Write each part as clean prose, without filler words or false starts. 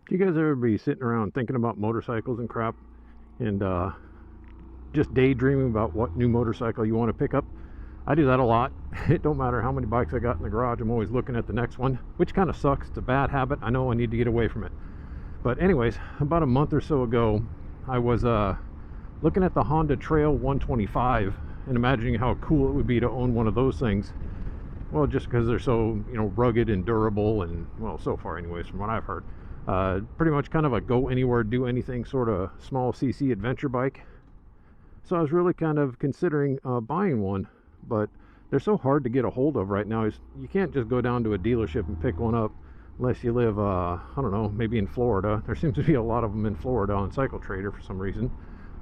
Do you guys ever be sitting around thinking about motorcycles and crap and just daydreaming about what new motorcycle you want to pick up? I do that a lot. It don't matter how many bikes I got in the garage, I'm always looking at the next one, which kind of sucks. It's a bad habit. I know I need to get away from it. But anyways, about a month or so ago, I was looking at the Honda Trail 125 and imagining how cool it would be to own one of those things. Well, just because they're so, rugged and durable, and, well, so far anyways, from what I've heard. Pretty much kind of a go anywhere, do anything sort of small CC adventure bike. So I was really kind of considering buying one, but they're so hard to get a hold of right now. You can't just go down to a dealership and pick one up unless you live, I don't know, maybe in Florida. There seems to be a lot of them in Florida on Cycle Trader for some reason.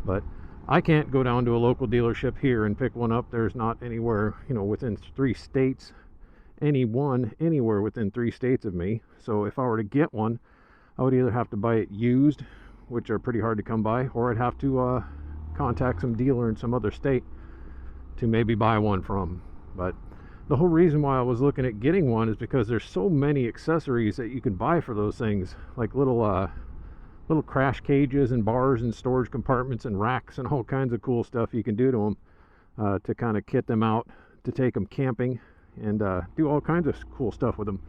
But I can't go down to a local dealership here and pick one up. There's not anywhere, within 3 states, anywhere within 3 states of me. So if I were to get one, I would either have to buy it used, which are pretty hard to come by, or I'd have to contact some dealer in some other state to maybe buy one from. But the whole reason why I was looking at getting one is because there's so many accessories that you can buy for those things, like little crash cages and bars and storage compartments and racks and all kinds of cool stuff you can do to them to kind of kit them out, to take them camping and do all kinds of cool stuff with them.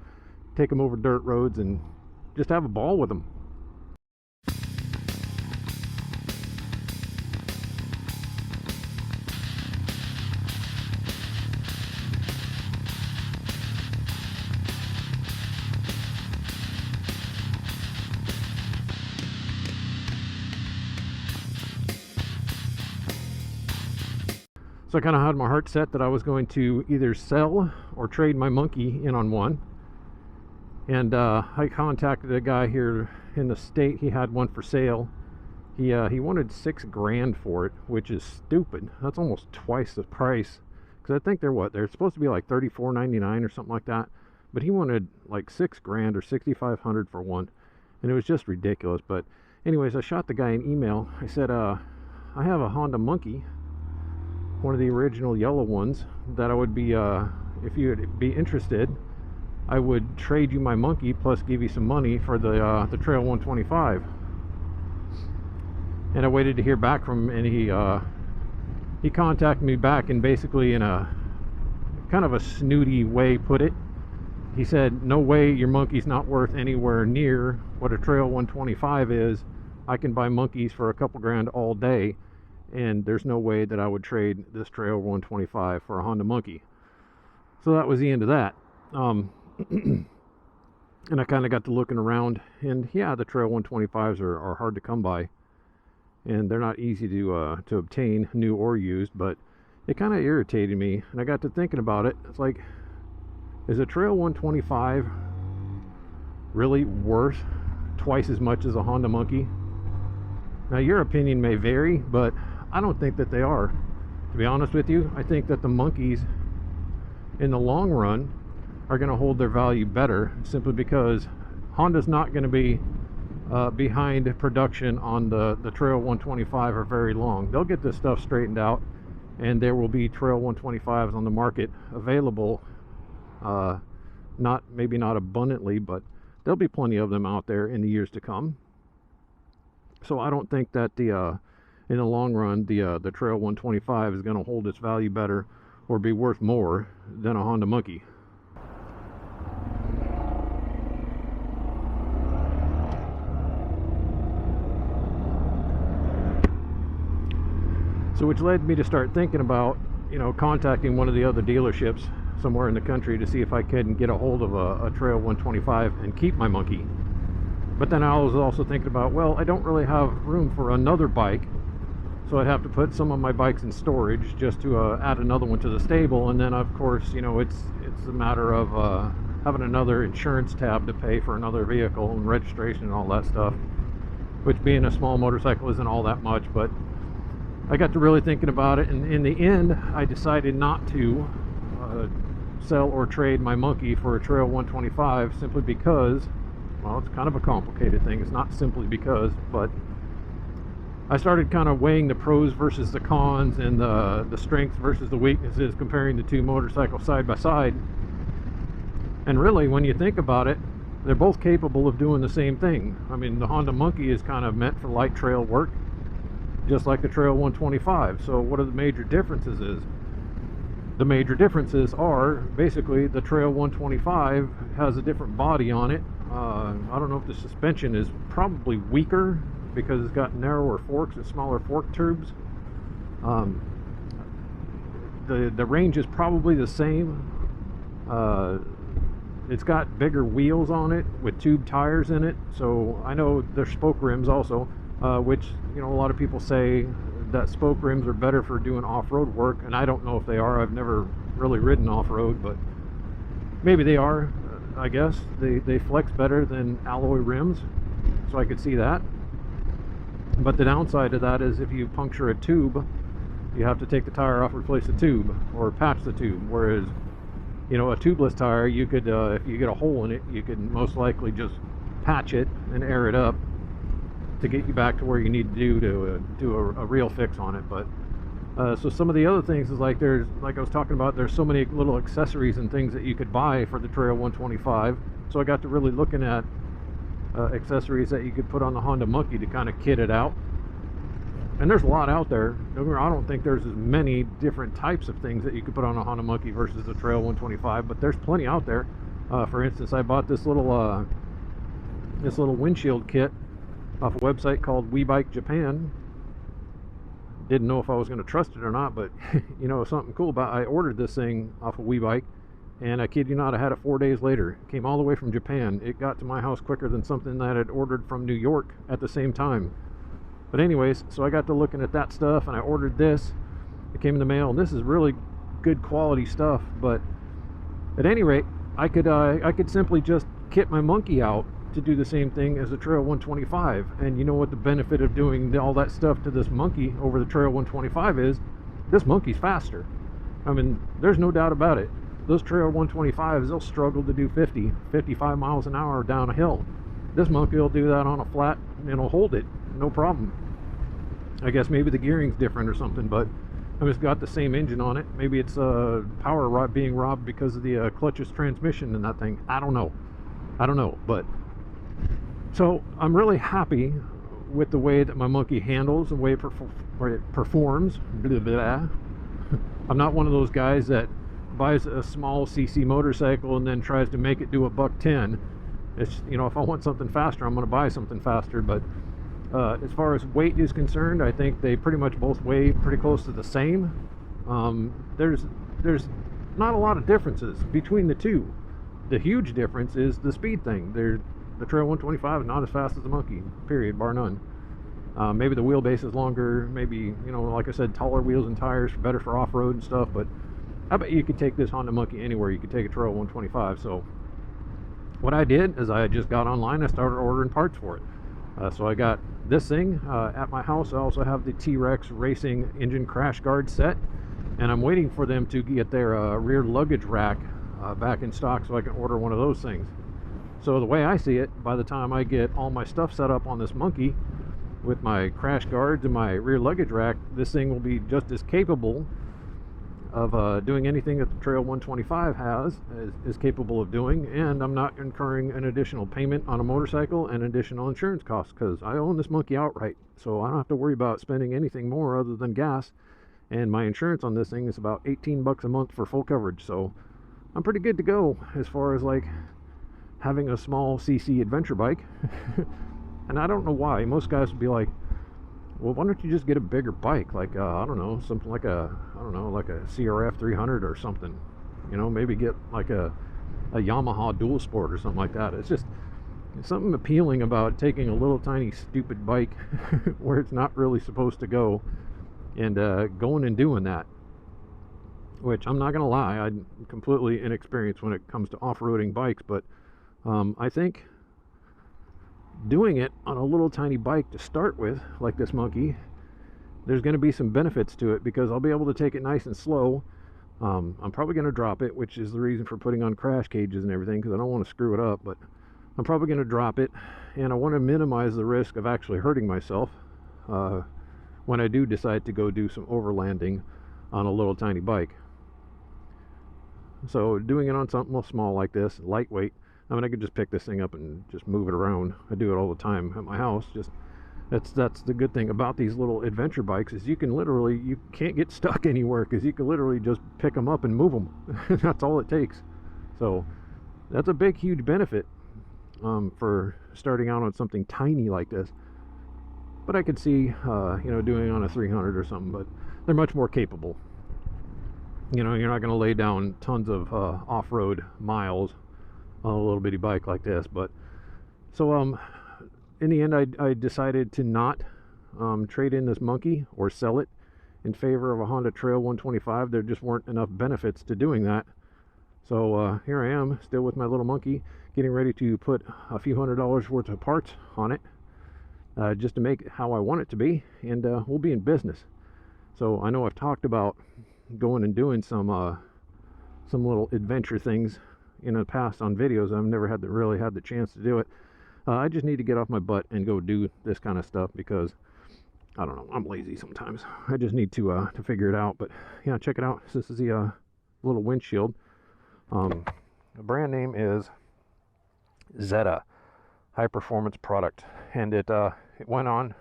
Take them over dirt roads and just have a ball with them. So I kind of had my heart set that I was going to either sell or trade my monkey in on one. And I contacted a guy here in the state. He had one for sale. He wanted $6,000 for it, which is stupid. That's almost twice the price. Because I think they're supposed to be like $34.99 or something like that. But he wanted like $6,000 or $6,500 for one, and it was just ridiculous. But anyways, I shot the guy an email. I said, I have a Honda Monkey, one of the original yellow ones, that I would be, if you would be interested, I would trade you my monkey plus give you some money for the Trail 125. And I waited to hear back from him, and he contacted me back, and basically in a kind of a snooty way put it, he said, no way, your monkey's not worth anywhere near what a Trail 125 is. I can buy monkeys for a couple grand all day, and there's no way that I would trade this Trail 125 for a Honda Monkey. So that was the end of that. And I kind of got to looking around, and yeah, the Trail 125s are hard to come by, and they're not easy to obtain, new or used. But it kind of irritated me, and I got to thinking about it. It's like, is a Trail 125 really worth twice as much as a Honda Monkey? Now, your opinion may vary, but I don't think that they are. To be honest with you, I think that the monkeys in the long run are going to hold their value better, simply because Honda's not going to be behind production on the Trail 125 for very long. They'll get this stuff straightened out, and there will be Trail 125s on the market available. Maybe not abundantly, but there'll be plenty of them out there in the years to come. So I don't think that in the long run the Trail 125 is going to hold its value better or be worth more than a Honda Monkey. So which led me to start thinking about, contacting one of the other dealerships somewhere in the country to see if I can get a hold of a Trail 125 and keep my monkey. But then I was also thinking about, well, I don't really have room for another bike, so I'd have to put some of my bikes in storage just to add another one to the stable. And then, of course, it's a matter of having another insurance tab to pay for another vehicle and registration and all that stuff, which, being a small motorcycle, isn't all that much. But I got to really thinking about it, and in the end I decided not to sell or trade my monkey for a Trail 125, simply because, well, it's kind of a complicated thing. It's not simply because, but I started kind of weighing the pros versus the cons, and the strengths versus the weaknesses, comparing the two motorcycles side by side. And really, when you think about it, they're both capable of doing the same thing. I mean, the Honda Monkey is kind of meant for light trail work, just like the Trail 125. So what are the major differences is? The major differences are basically the Trail 125 has a different body on it. I don't know if the suspension is probably weaker because it's got narrower forks and smaller fork tubes. The range is probably the same. It's got bigger wheels on it with tube tires in it. So I know there's spoke rims also, which, you know, a lot of people say that spoke rims are better for doing off-road work, and I don't know if they are. I've never really ridden off-road, but maybe they are. I guess they flex better than alloy rims, so I could see that. But the downside of that is if you puncture a tube, you have to take the tire off, replace the tube, or patch the tube. Whereas, you know, a tubeless tire, you could, if you get a hole in it, you could most likely just patch it and air it up to get you back to where you need to do a real fix on it. But so some of the other things is like there's, like I was talking about, there's so many little accessories and things that you could buy for the Trail 125. So I got to really looking at accessories that you could put on the Honda Monkey to kind of kit it out. And there's a lot out there. I don't think there's as many different types of things that you could put on a Honda Monkey versus the Trail 125, but there's plenty out there. For instance, I bought this little windshield kit off a website called We Bike Japan. Didn't know if I was going to trust it or not, but you know, something cool about I ordered this thing off of We Bike, and I kid you not, I had it 4 days later. It came all the way from Japan. It got to my house quicker than something that I had ordered from New York at the same time. But anyways, so I got to looking at that stuff, and I ordered this. It came in the mail, and this is really good quality stuff. But at any rate, I could simply just kit my Monkey out to do the same thing as the Trail 125. And you know what the benefit of doing all that stuff to this Monkey over the Trail 125 is? This Monkey's faster. I mean, there's no doubt about it. Those Trail 125s, they'll struggle to do 50, 55 miles an hour down a hill. This Monkey will do that on a flat, and it'll hold it, no problem. I guess maybe the gearing's different or something, but I mean, it's got the same engine on it. Maybe it's power being robbed because of the clutchless transmission in that thing. I don't know, but so I'm really happy with the way that my Monkey handles, the way it performs. Blah, blah. I'm not one of those guys that buys a small CC motorcycle and then tries to make it do $110. It's, you know, if I want something faster, I'm going to buy something faster. But as far as weight is concerned, I think they pretty much both weigh pretty close to the same. There's not a lot of differences between the two. The huge difference is the speed thing. The Trail 125 is not as fast as the Monkey, period, bar none. Maybe the wheelbase is longer, maybe, you know, like I said, taller wheels and tires, better for off-road and stuff, but I bet you could take this Honda Monkey anywhere. You could take a Trail 125. So what I did is I just got online, I started ordering parts for it. So I got this thing at my house. I also have the T-Rex Racing engine crash guard set, and I'm waiting for them to get their rear luggage rack back in stock so I can order one of those things. So the way I see it, by the time I get all my stuff set up on this Monkey with my crash guards and my rear luggage rack, this thing will be just as capable of doing anything that the Trail 125 is capable of doing, and I'm not incurring an additional payment on a motorcycle and additional insurance costs because I own this Monkey outright, so I don't have to worry about spending anything more other than gas, and my insurance on this thing is about 18 bucks a month for full coverage. So I'm pretty good to go as far as like having a small CC adventure bike. And I don't know why most guys would be like, well, why don't you just get a bigger bike, like I don't know, something like a CRF 300 or something, you know, maybe get like a Yamaha Dual Sport or something like that. It's just something appealing about taking a little tiny stupid bike where it's not really supposed to go and going and doing that, which I'm not gonna lie, I'm completely inexperienced when it comes to off-roading bikes, but I think doing it on a little tiny bike to start with, like this Monkey, there's going to be some benefits to it because I'll be able to take it nice and slow. I'm probably going to drop it, which is the reason for putting on crash cages and everything, because I don't want to screw it up, but I'm probably going to drop it, and I want to minimize the risk of actually hurting myself when I do decide to go do some overlanding on a little tiny bike. So doing it on something small like this, lightweight, I mean, I could just pick this thing up and just move it around. I do it all the time at my house. Just that's the good thing about these little adventure bikes, is you can't get stuck anywhere, because you can literally just pick them up and move them. That's all it takes. So that's a big, huge benefit for starting out on something tiny like this. But I could see doing on a 300 or something, but they're much more capable. You're not going to lay down tons of off-road miles on a little bitty bike like this. But so in the end, I decided to not trade in this monkey or sell it in favor of a Honda Trail 125. There just weren't enough benefits to doing that. So here I am, still with my little monkey, getting ready to put a few $100s worth of parts on it, just to make it how I want it to be, and we'll be in business. So I know I've talked about going and doing some little adventure things in the past on videos. I've never really had the chance to do it. I just need to get off my butt and go do this kind of stuff, because I don't know, I'm lazy sometimes. I just need to figure it out. But yeah, check it out. This is the little windshield. The brand name is Zeta, high performance product, and it went on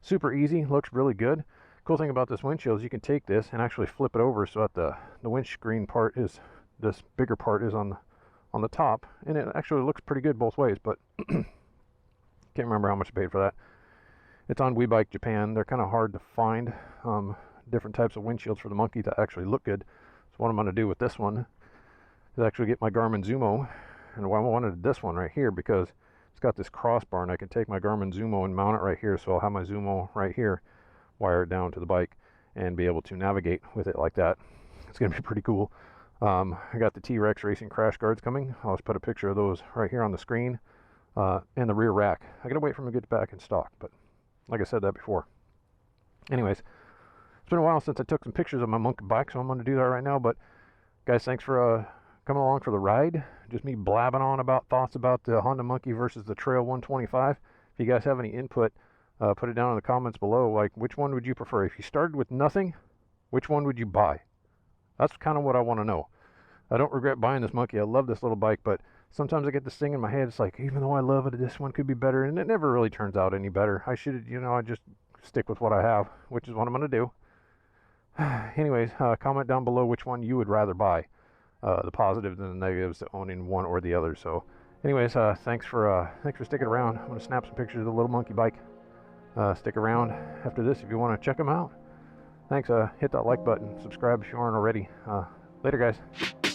super easy. Looks really good. Cool thing about this windshield is you can take this and actually flip it over so that the windscreen part is, this bigger part is on the top, and it actually looks pretty good both ways. But can't remember how much I paid for that. It's on WeBike Japan. They're kind of hard to find, different types of windshields for the monkey that actually look good. So what I'm going to do with this one is actually get my Garmin Zumo, and I wanted this one right here because it's got this crossbar, and I can take my Garmin Zumo and mount it right here. So I'll have my Zumo right here, wire it down to the bike, and be able to navigate with it like that. It's going to be pretty cool. I got the T-Rex Racing crash guards coming. I'll just put a picture of those right here on the screen, and the rear rack. I gotta wait for them to get back in stock, but like I said that before. Anyways, it's been a while since I took some pictures of my monkey bike, so I'm going to do that right now. But guys, thanks for coming along for the ride. Just me blabbing on about thoughts about the Honda Monkey versus the Trail 125. If you guys have any input, put it down in the comments below. Like, which one would you prefer? If you started with nothing, which one would you buy? That's kind of what I want to know. I don't regret buying this monkey. I love this little bike, but sometimes I get this thing in my head. It's like, even though I love it, this one could be better, and it never really turns out any better. I should, I just stick with what I have, which is what I'm going to do. Anyways, comment down below which one you would rather buy, the positives and the negatives to owning one or the other. So, anyways, thanks for sticking around. I'm going to snap some pictures of the little monkey bike. Stick around after this if you want to check them out. Thanks. Hit that like button. Subscribe if you aren't already. Later, guys.